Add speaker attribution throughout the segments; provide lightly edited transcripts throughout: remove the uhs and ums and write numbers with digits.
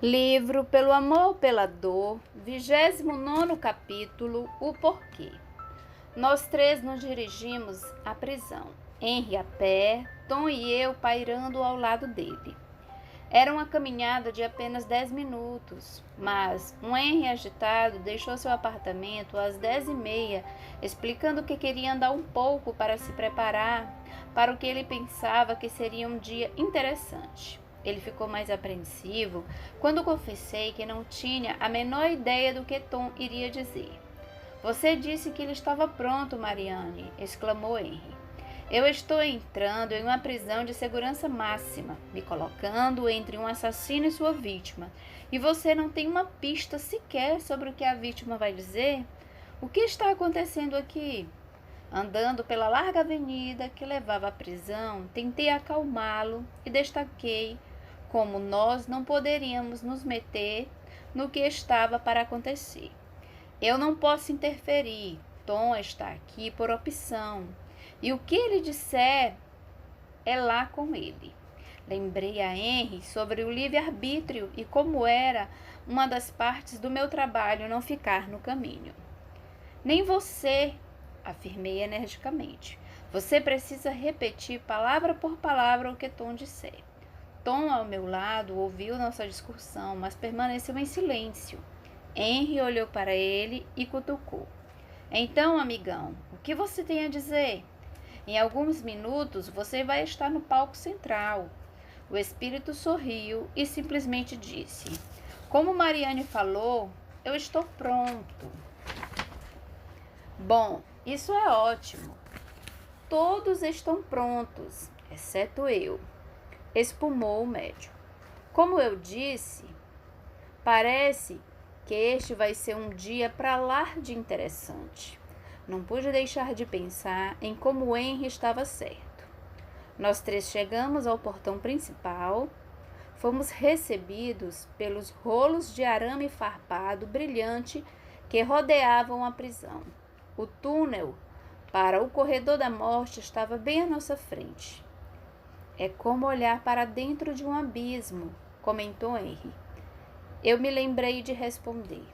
Speaker 1: Livro Pelo Amor, Pela Dor, 29º capítulo, O Porquê. Nós três nos dirigimos à prisão. Henry a pé, Tom e eu pairando ao lado dele. Era uma caminhada de apenas 10 minutos, mas um Henry agitado deixou seu apartamento às 10h30, explicando que queria andar um pouco para se preparar para o que ele pensava que seria um dia interessante. Ele ficou mais apreensivo quando confessei que não tinha a menor ideia do que Tom iria dizer. "Você disse que ele estava pronto, Marianne", exclamou Henry. "Eu estou entrando em uma prisão de segurança máxima, me colocando entre um assassino e sua vítima, e você não tem uma pista sequer sobre o que a vítima vai dizer? O que está acontecendo aqui?" Andando pela larga avenida que levava à prisão, tentei acalmá-lo e destaquei como nós não poderíamos nos meter no que estava para acontecer. "Eu não posso interferir. Tom está aqui por opção, e o que ele disser é lá com ele." Lembrei a Henry sobre o livre-arbítrio e como era uma das partes do meu trabalho não ficar no caminho. "Nem você", afirmei energicamente. "Você precisa repetir palavra por palavra o que Tom disser." Tom, ao meu lado, ouviu nossa discussão, mas permaneceu em silêncio. Henry olhou para ele e cutucou. "Então, amigão, o que você tem a dizer? Em alguns minutos você vai estar no palco central." O espírito sorriu e simplesmente disse: "Como Marianne falou, eu estou pronto." "Bom, isso é ótimo. Todos estão prontos, exceto eu", espumou o médium. "Como eu disse, parece que este vai ser um dia para lá de interessante." Não pude deixar de pensar em como Henry estava certo. Nós três chegamos ao portão principal. Fomos recebidos pelos rolos de arame farpado brilhante que rodeavam a prisão. O túnel para o corredor da morte estava bem à nossa frente. "É como olhar para dentro de um abismo", comentou Henry. Eu me lembrei de responder: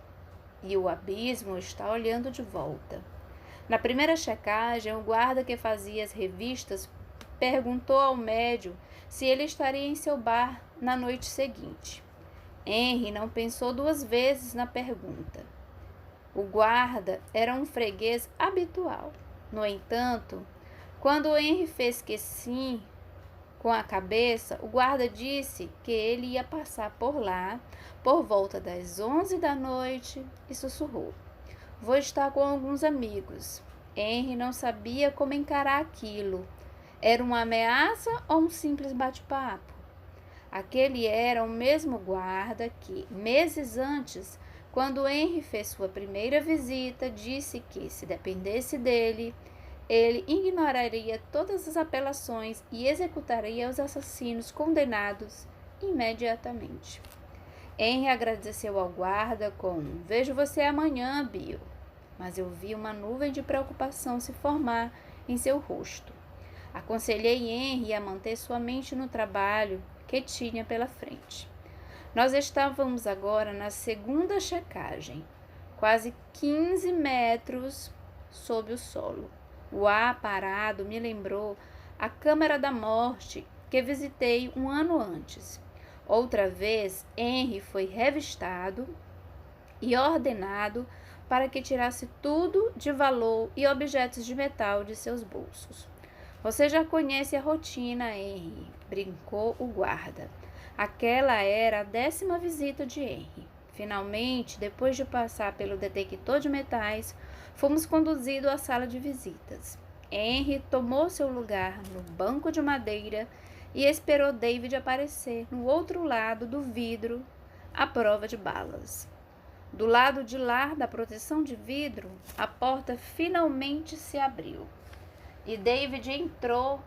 Speaker 1: "E o abismo está olhando de volta." Na primeira checagem, o guarda que fazia as revistas perguntou ao médium se ele estaria em seu bar na noite seguinte. Henry não pensou duas vezes na pergunta. O guarda era um freguês habitual. No entanto, quando Henry fez que sim com a cabeça, o guarda disse que ele ia passar por lá por volta das 11 da noite e sussurrou: "Vou estar com alguns amigos." Henry não sabia como encarar aquilo. Era uma ameaça ou um simples bate-papo? Aquele era o mesmo guarda que, meses antes, quando Henry fez sua primeira visita, disse que, se dependesse dele, ele ignoraria todas as apelações e executaria os assassinos condenados imediatamente. Henry agradeceu ao guarda com: "Vejo você amanhã, Bill." Mas eu vi uma nuvem de preocupação se formar em seu rosto. Aconselhei Henry a manter sua mente no trabalho que tinha pela frente. Nós estávamos agora na segunda checagem, quase 15 metros sob o solo. O ar parado me lembrou a Câmara da Morte que visitei um ano antes. Outra vez, Henry foi revistado e ordenado para que tirasse tudo de valor e objetos de metal de seus bolsos. "Você já conhece a rotina, Henry", brincou o guarda. Aquela era a 10ª visita de Henry. Finalmente, depois de passar pelo detector de metais, fomos conduzidos à sala de visitas. Henry tomou seu lugar no banco de madeira e esperou David aparecer no outro lado do vidro à prova de balas. Do lado de lá da proteção de vidro, a porta finalmente se abriu e David entrou.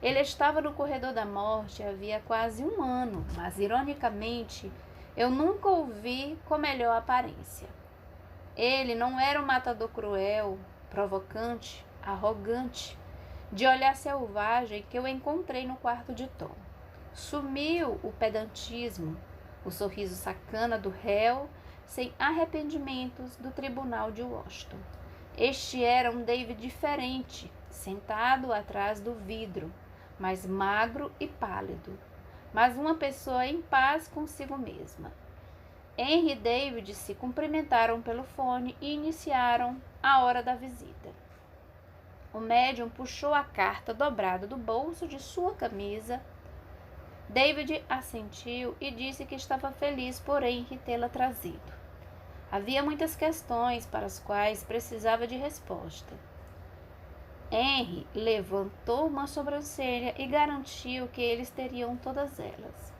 Speaker 1: Ele estava no corredor da morte havia quase um ano, mas, ironicamente, eu nunca o vi com melhor aparência. Ele não era um matador cruel, provocante, arrogante, de olhar selvagem que eu encontrei no quarto de Tom. Sumiu o pedantismo, o sorriso sacana do réu, sem arrependimentos, do tribunal de Washington. Este era um David diferente, sentado atrás do vidro, mais magro e pálido, mas uma pessoa em paz consigo mesma. Henry e David se cumprimentaram pelo fone e iniciaram a hora da visita. O médium puxou a carta dobrada do bolso de sua camisa. David assentiu e disse que estava feliz por Henry tê-la trazido. Havia muitas questões para as quais precisava de resposta. Henry levantou uma sobrancelha e garantiu que eles teriam todas elas.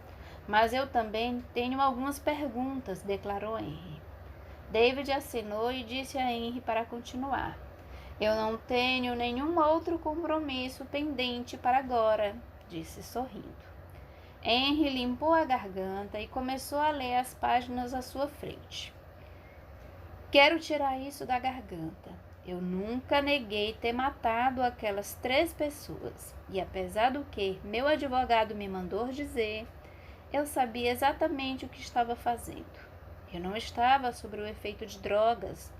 Speaker 1: Mas eu também tenho algumas perguntas, declarou Henry. David assinou e disse a Henry para continuar. Eu não tenho nenhum outro compromisso pendente para agora, disse sorrindo. Henry limpou a garganta e começou a ler as páginas à sua frente. Quero tirar isso da garganta. Eu nunca neguei ter matado aquelas 3 pessoas. E apesar do que meu advogado me mandou dizer, eu sabia exatamente o que estava fazendo. Eu não estava sob o efeito de drogas.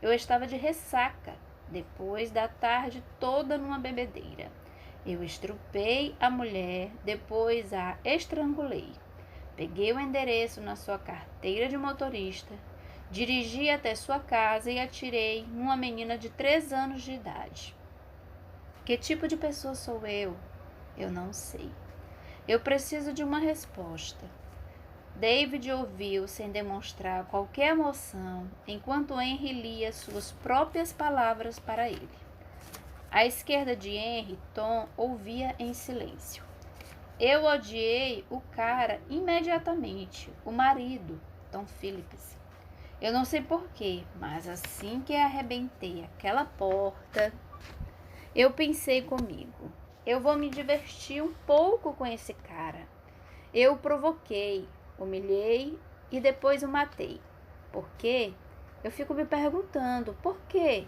Speaker 1: Eu estava de ressaca, depois da tarde toda numa bebedeira. Eu estrupei a mulher, depois a estrangulei. Peguei o endereço na sua carteira de motorista, dirigi até sua casa e atirei numa menina de 3 anos de idade. Que tipo de pessoa sou eu? Eu não sei. Eu preciso de uma resposta. David ouviu sem demonstrar qualquer emoção, enquanto Henry lia suas próprias palavras para ele. À esquerda de Henry, Tom ouvia em silêncio. Eu odiei o cara imediatamente, o marido, Tom Phillips. Eu não sei porquê, mas assim que arrebentei aquela porta, eu pensei comigo, eu vou me divertir um pouco com esse cara. Eu o provoquei, humilhei e depois o matei. Por quê? Eu fico me perguntando, por quê?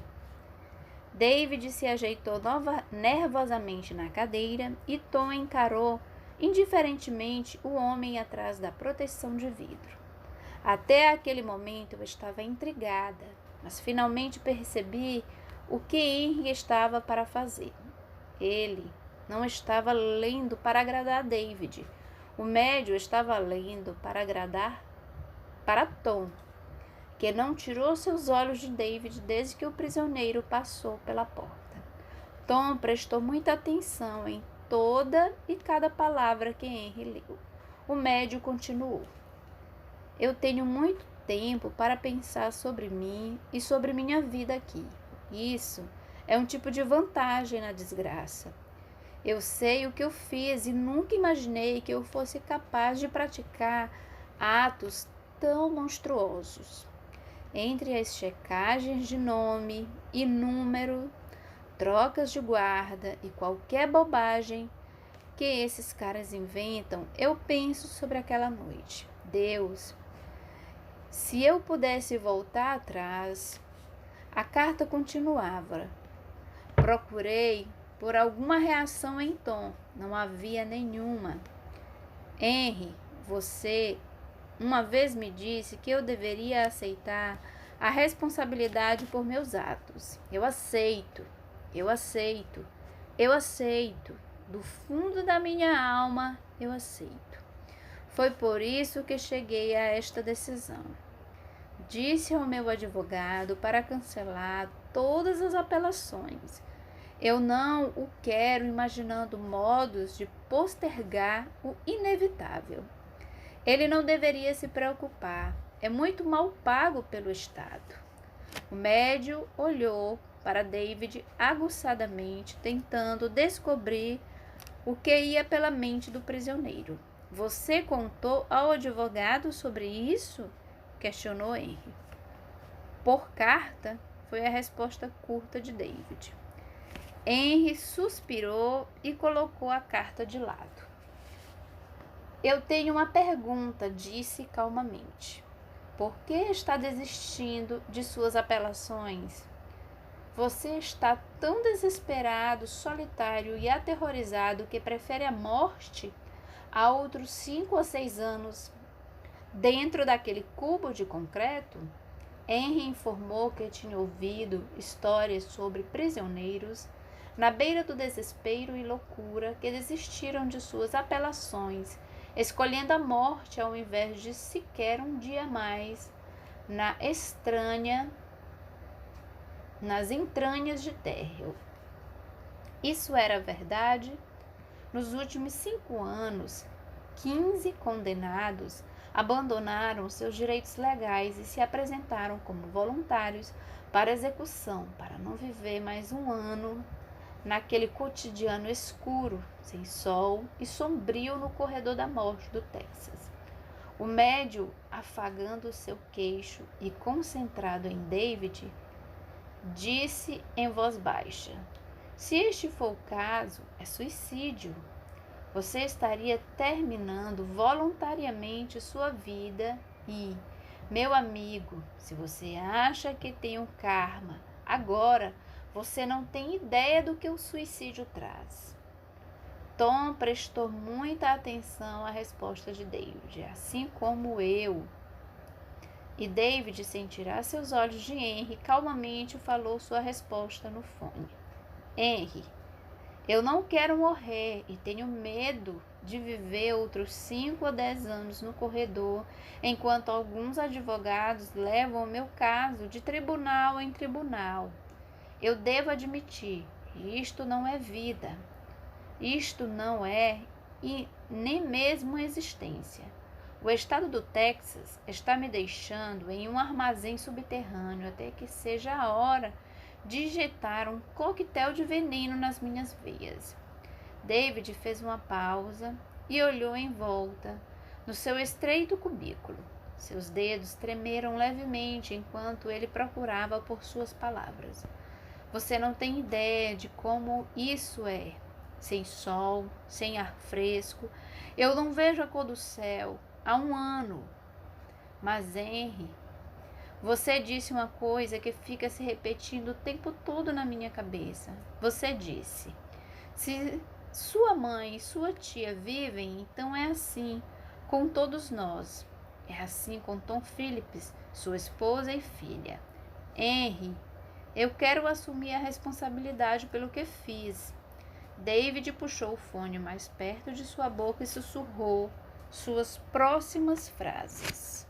Speaker 1: David se ajeitou nervosamente na cadeira e Tom encarou indiferentemente o homem atrás da proteção de vidro. Até aquele momento eu estava intrigada, mas finalmente percebi o que Henry estava para fazer. Ele não estava lendo para agradar a David. O médium estava lendo para agradar para Tom, que não tirou seus olhos de David desde que o prisioneiro passou pela porta. Tom prestou muita atenção em toda e cada palavra que Henry leu. O médium continuou. Eu tenho muito tempo para pensar sobre mim e sobre minha vida aqui. Isso é um tipo de vantagem na desgraça. Eu sei o que eu fiz e nunca imaginei que eu fosse capaz de praticar atos tão monstruosos. Entre as checagens de nome e número, trocas de guarda e qualquer bobagem que esses caras inventam, eu penso sobre aquela noite. Deus, se eu pudesse voltar atrás. A carta continuava. Procurei por alguma reação em Tom. Não havia nenhuma. Henry, você uma vez me disse que eu deveria aceitar a responsabilidade por meus atos. Eu aceito. Do fundo da minha alma, eu aceito. Foi por isso que cheguei a esta decisão. Disse ao meu advogado para cancelar todas as apelações. Eu não o quero imaginando modos de postergar o inevitável. Ele não deveria se preocupar. É muito mal pago pelo Estado. O médium olhou para David aguçadamente, tentando descobrir o que ia pela mente do prisioneiro. Você contou ao advogado sobre isso? Questionou Henry. Por carta, foi a resposta curta de David. Henry suspirou e colocou a carta de lado. Eu tenho uma pergunta, disse calmamente. Por que está desistindo de suas apelações? Você está tão desesperado, solitário e aterrorizado que prefere a morte a outros 5 ou 6 anos Dentro daquele cubo de concreto, Henry informou que tinha ouvido histórias sobre prisioneiros na beira do desespero e loucura que desistiram de suas apelações, escolhendo a morte ao invés de sequer um dia mais nas entranhas de Terrell. Isso era verdade? Nos últimos 5 anos, 15 condenados abandonaram seus direitos legais e se apresentaram como voluntários para execução, para não viver mais um ano naquele cotidiano escuro, sem sol e sombrio no corredor da morte do Texas. O médium, afagando seu queixo e concentrado em David, disse em voz baixa: se este for o caso, é suicídio. Você estaria terminando voluntariamente sua vida e, meu amigo, se você acha que tem um karma agora, você não tem ideia do que o suicídio traz. Tom prestou muita atenção à resposta de David, assim como eu. E David, sem tirar seus olhos de Henry, calmamente falou sua resposta no fone. Henry, eu não quero morrer e tenho medo de viver outros 5 ou 10 anos no corredor, enquanto alguns advogados levam o meu caso de tribunal em tribunal. Eu devo admitir, isto não é vida. Isto não é e nem mesmo existência. O estado do Texas está me deixando em um armazém subterrâneo até que seja a hora de injetar um coquetel de veneno nas minhas veias. David fez uma pausa e olhou em volta, no seu estreito cubículo. Seus dedos tremeram levemente enquanto ele procurava por suas palavras. Você não tem ideia de como isso é. Sem sol, sem ar fresco. Eu não vejo a cor do céu há 1 ano. Mas, Henry, você disse uma coisa que fica se repetindo o tempo todo na minha cabeça. Você disse: se sua mãe e sua tia vivem, então é assim com todos nós. É assim com Tom Phillips, sua esposa e filha. Henry, eu quero assumir a responsabilidade pelo que fiz. David puxou o fone mais perto de sua boca e sussurrou suas próximas frases.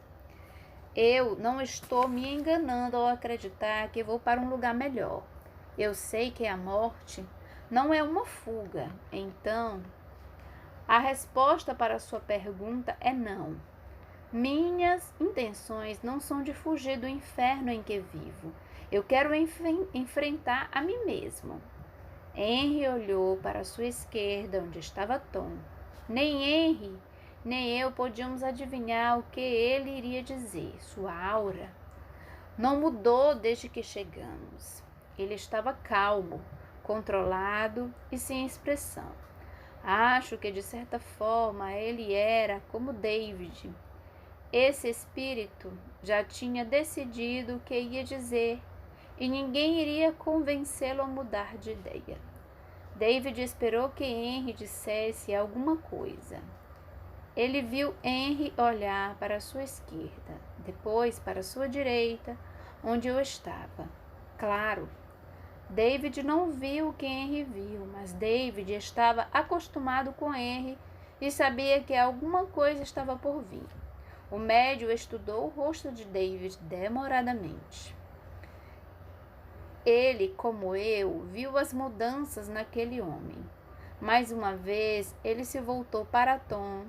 Speaker 1: Eu não estou me enganando ao acreditar que vou para um lugar melhor. Eu sei que a morte não é uma fuga. Então, a resposta para a sua pergunta é não. Minhas intenções não são de fugir do inferno em que vivo. Eu quero enfrentar a mim mesmo. Henry olhou para a sua esquerda, onde estava Tom. Nem Henry, nem eu podíamos adivinhar o que ele iria dizer. Sua aura não mudou desde que chegamos. Ele estava calmo, controlado e sem expressão. Acho que, de certa forma, ele era como David. Esse espírito já tinha decidido o que ia dizer e ninguém iria convencê-lo a mudar de ideia. David esperou que Henry dissesse alguma coisa. Ele viu Henry olhar para a sua esquerda, depois para a sua direita, onde eu estava. Claro, David não viu o que Henry viu, mas David estava acostumado com Henry e sabia que alguma coisa estava por vir. O médium estudou o rosto de David demoradamente. Ele, como eu, viu as mudanças naquele homem. Mais uma vez, ele se voltou para Tom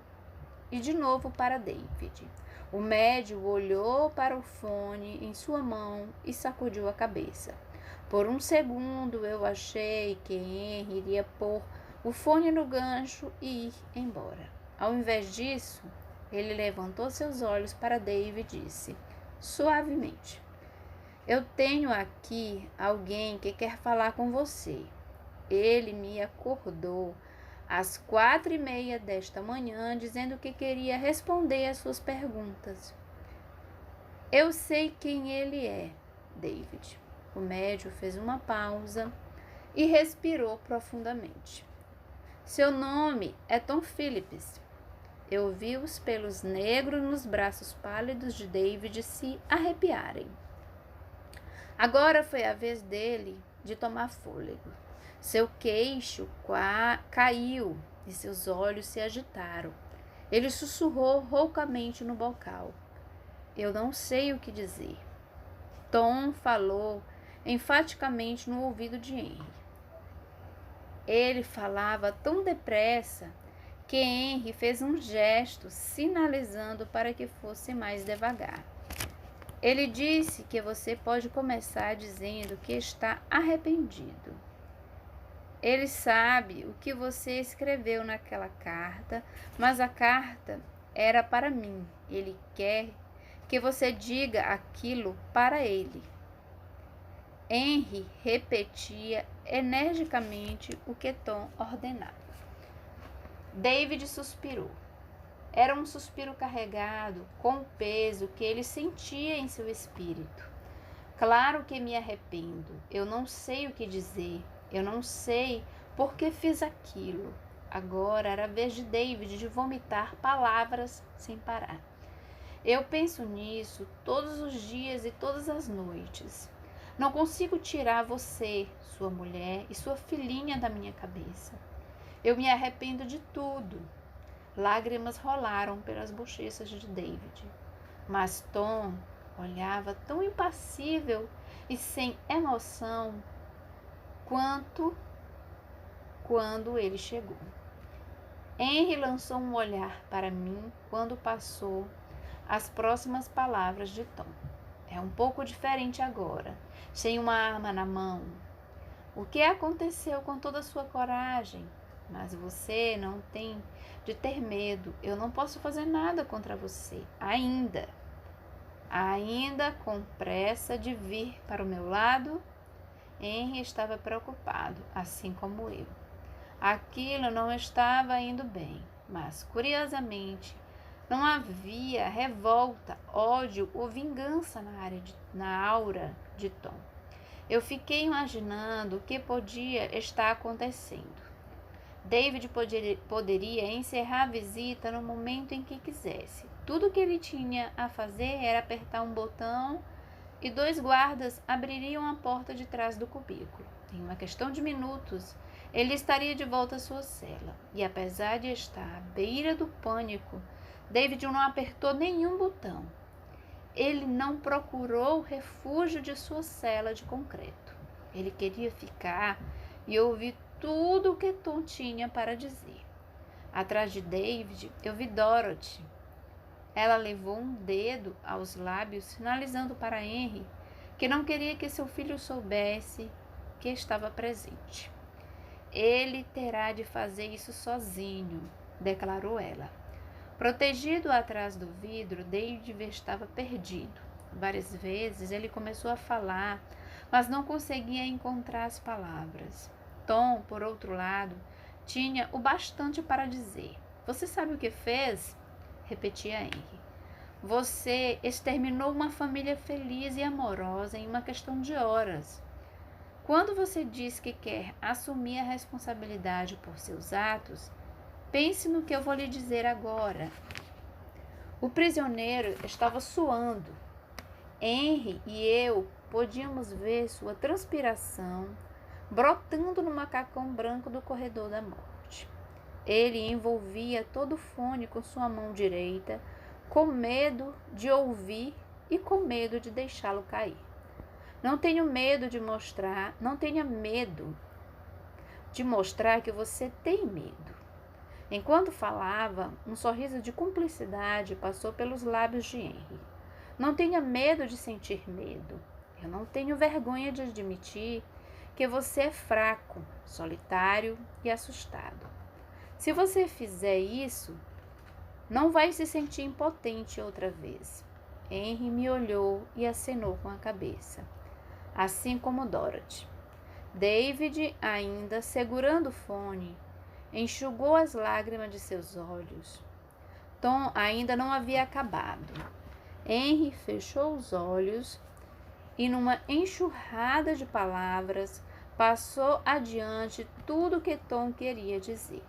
Speaker 1: e de novo para David. O médium olhou para o fone em sua mão e sacudiu a cabeça. Por um segundo, eu achei que Henry iria pôr o fone no gancho e ir embora. Ao invés disso, ele levantou seus olhos para David e disse, suavemente: eu tenho aqui alguém que quer falar com você. Ele me acordou às 4:30 desta manhã, dizendo que queria responder às suas perguntas. Eu sei quem ele é, David. O médium fez uma pausa e respirou profundamente. Seu nome é Tom Phillips. Eu vi os pelos negros nos braços pálidos de David se arrepiarem. Agora foi a vez dele de tomar fôlego. Seu queixo caiu e seus olhos se agitaram. Ele sussurrou roucamente no bocal. Eu não sei o que dizer. Tom falou enfaticamente no ouvido de Henry. Ele falava tão depressa que Henry fez um gesto sinalizando para que fosse mais devagar. Ele disse que você pode começar dizendo que está arrependido. Ele sabe o que você escreveu naquela carta, mas a carta era para mim. Ele quer que você diga aquilo para ele. Henry repetia energicamente o que Tom ordenava. David suspirou. Era um suspiro carregado com o peso que ele sentia em seu espírito. Claro que me arrependo. Eu não sei o que dizer. Eu não sei por que fiz aquilo. Agora era a vez de David de vomitar palavras sem parar. Eu penso nisso todos os dias e todas as noites. Não consigo tirar você, sua mulher e sua filhinha da minha cabeça. Eu me arrependo de tudo. Lágrimas rolaram pelas bochechas de David. Mas Tom olhava tão impassível e sem emoção quanto quando ele chegou. Henry lançou um olhar para mim quando passou as próximas palavras de Tom. É um pouco diferente agora, sem uma arma na mão. O que aconteceu com toda a sua coragem? Mas você não tem de ter medo. Eu não posso fazer nada contra você. Ainda com pressa de vir para o meu lado. Henry estava preocupado, assim como eu. Aquilo não estava indo bem, mas, curiosamente, não havia revolta, ódio ou vingança na aura de Tom. Eu fiquei imaginando o que podia estar acontecendo. David poderia encerrar a visita no momento em que quisesse. Tudo o que ele tinha a fazer era apertar um botão e 2 guardas abririam a porta de trás do cubículo. Em uma questão de minutos, ele estaria de volta à sua cela. E apesar de estar à beira do pânico, David não apertou nenhum botão. Ele não procurou o refúgio de sua cela de concreto. Ele queria ficar e ouvir tudo o que Tom tinha para dizer. Atrás de David, eu vi Dorothy. Ela levou um dedo aos lábios, sinalizando para Henry que não queria que seu filho soubesse que estava presente. Ele terá de fazer isso sozinho, declarou ela. Protegido atrás do vidro, David estava perdido. Várias vezes ele começou a falar, mas não conseguia encontrar as palavras. Tom, por outro lado, tinha o bastante para dizer. Você sabe o que fez? Repetia Henry. Você exterminou uma família feliz e amorosa em uma questão de horas. Quando você diz que quer assumir a responsabilidade por seus atos, pense no que eu vou lhe dizer agora. O prisioneiro estava suando. Henry e eu podíamos ver sua transpiração brotando no macacão branco do corredor da morte. Ele envolvia todo o fone com sua mão direita, com medo de ouvir e com medo de deixá-lo cair. Não tenha medo de mostrar que você tem medo. Enquanto falava, um sorriso de cumplicidade passou pelos lábios de Henry. Não tenha medo de sentir medo. Eu não tenho vergonha de admitir que você é fraco, solitário e assustado. Se você fizer isso, não vai se sentir impotente outra vez. Henry me olhou e acenou com a cabeça, assim como Dorothy. David, ainda segurando o fone, enxugou as lágrimas de seus olhos. Tom ainda não havia acabado. Henry fechou os olhos e, numa enxurrada de palavras, passou adiante tudo o que Tom queria dizer.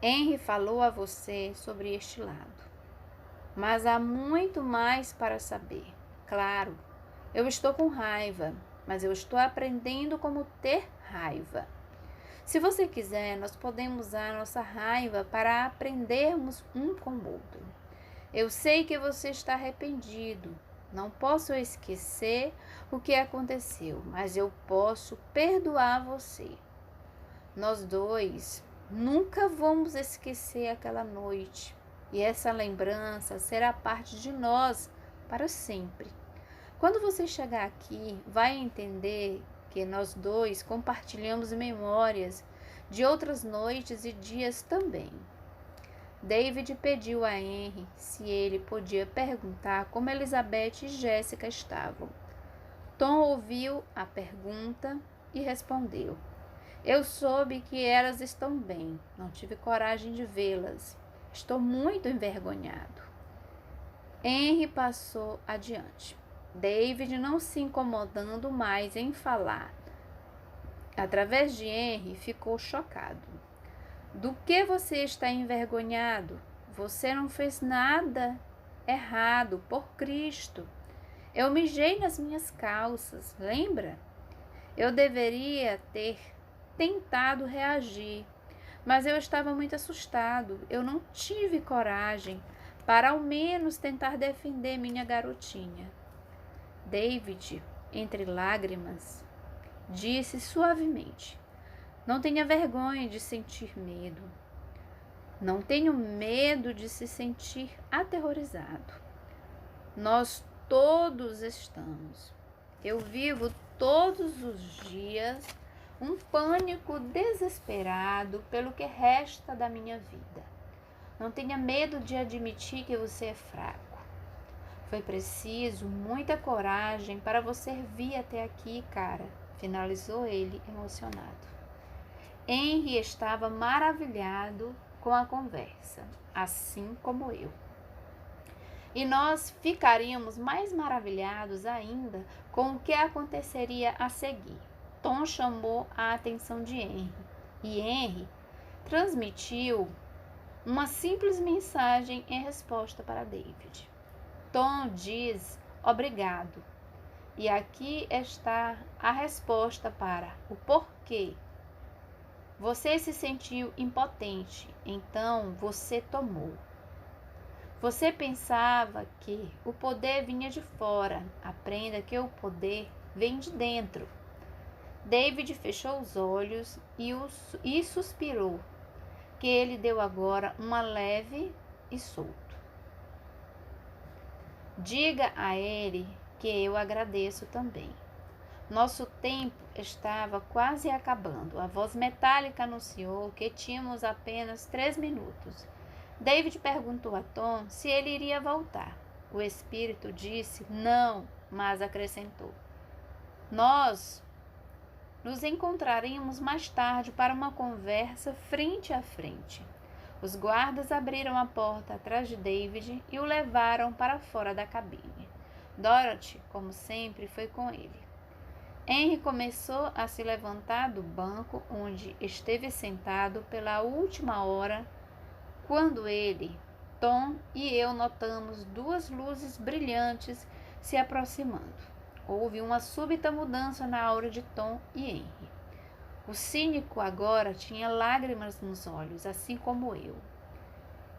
Speaker 1: Henry falou a você sobre este lado, mas há muito mais para saber. Claro, eu estou com raiva, mas eu estou aprendendo como ter raiva. Se você quiser, nós podemos usar nossa raiva para aprendermos um com o outro. Eu sei que você está arrependido. Não posso esquecer o que aconteceu, mas eu posso perdoar você. Nós dois nunca vamos esquecer aquela noite, e essa lembrança será parte de nós para sempre. Quando você chegar aqui, vai entender que nós dois compartilhamos memórias de outras noites e dias também. David pediu a Henry se ele podia perguntar como Elizabeth e Jéssica estavam. Tom ouviu a pergunta e respondeu: Eu soube que elas estão bem. Não tive coragem de vê-las. Estou muito envergonhado. Henry passou adiante. David não se incomodando mais em falar. Através de Henry, ficou chocado. Do que você está envergonhado? Você não fez nada errado, por Cristo. Eu mijei nas minhas calças, lembra? Eu deveria ter tentado reagir, mas eu estava muito assustado. Eu não tive coragem para ao menos tentar defender minha garotinha. David, entre lágrimas, disse suavemente: Não tenha vergonha de sentir medo. Não tenho medo de se sentir aterrorizado. Nós todos estamos. Eu vivo todos os dias um pânico desesperado pelo que resta da minha vida. Não tenha medo de admitir que você é fraco. Foi preciso muita coragem para você vir até aqui, cara, finalizou ele emocionado. Henry estava maravilhado com a conversa, assim como eu. E nós ficaríamos mais maravilhados ainda com o que aconteceria a seguir. Tom chamou a atenção de Henry, e Henry transmitiu uma simples mensagem em resposta para David. Tom diz obrigado, e aqui está a resposta para o porquê. Você se sentiu impotente, então você tomou. Você pensava que o poder vinha de fora. Aprenda que o poder vem de dentro. David fechou os olhos e suspirou, que ele deu agora uma leve e solto. Diga a ele que eu agradeço também. Nosso tempo estava quase acabando. A voz metálica anunciou que tínhamos apenas 3 minutos. David perguntou a Tom se ele iria voltar. O espírito disse não, mas acrescentou: Nós nos encontraremos mais tarde para uma conversa frente a frente. Os guardas abriram a porta atrás de David e o levaram para fora da cabine. Dorothy, como sempre, foi com ele. Henry começou a se levantar do banco onde esteve sentado pela última hora, quando ele, Tom e eu notamos 2 luzes brilhantes se aproximando. Houve uma súbita mudança na aura de Tom e Henry. O cínico agora tinha lágrimas nos olhos, assim como eu.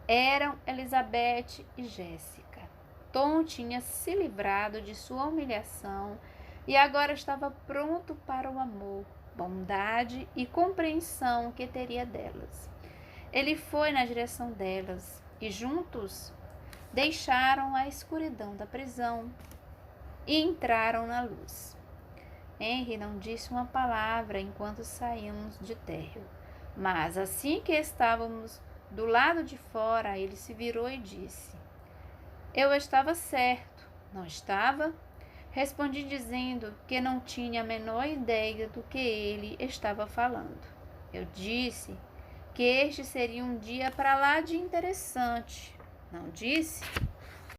Speaker 1: Eram Elizabeth e Jéssica. Tom tinha se livrado de sua humilhação e agora estava pronto para o amor, bondade e compreensão que teria delas. Ele foi na direção delas e juntos deixaram a escuridão da prisão e entraram na luz. Henry não disse uma palavra enquanto saímos de térreo, mas assim que estávamos do lado de fora, ele se virou e disse: Eu estava certo, não estava? Respondi dizendo que não tinha a menor ideia do que ele estava falando. Eu disse que este seria um dia para lá de interessante, não disse?